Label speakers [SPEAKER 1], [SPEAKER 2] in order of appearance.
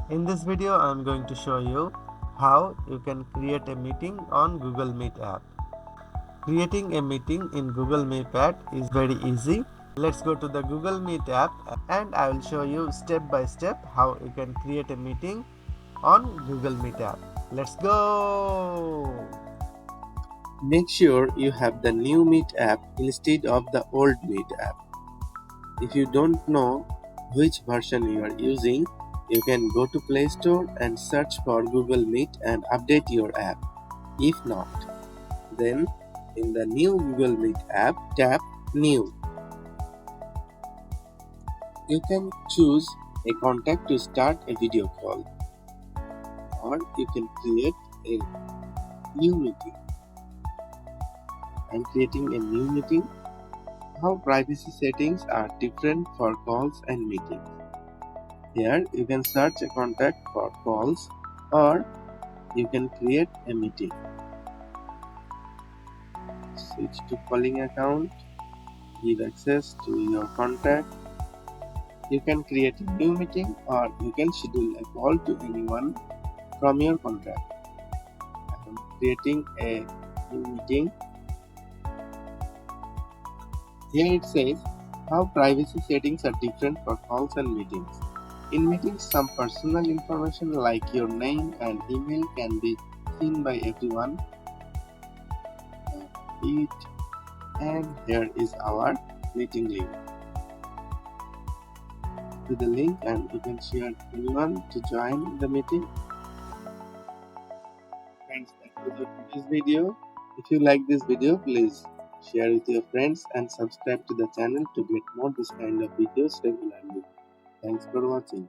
[SPEAKER 1] In this video, I am going to show you how you can create a meeting on Google Meet app. Creating a meeting in Google Meet app is very easy. Let's go to the Google Meet app and I will show you step by step how you can create a meeting on Google Meet app. Let's go! Make sure you have the new Meet app instead of the old Meet app. If you don't know which version you are using, you can go to Play Store and search for Google Meet and update your app. If not, then in the new Google Meet app, tap New. You can choose a contact to start a video call, or you can create a new meeting. I'm creating a new meeting. How privacy settings are different for calls and meetings. Here you can search a contact for calls, or you can create a meeting. Switch to calling account. Give access to your contact. You can create a new meeting, or you can schedule a call to anyone from your contact. I am creating a new meeting. Here it says how privacy settings are different for calls and meetings. In meetings, some personal information like your name and email can be seen by everyone. And here is our meeting link. To the link and you can share anyone to join the meeting. Friends, that was it for this video. If you like this video, please share with your friends and subscribe to the channel to get more this kind of videos regularly. Thanks for watching.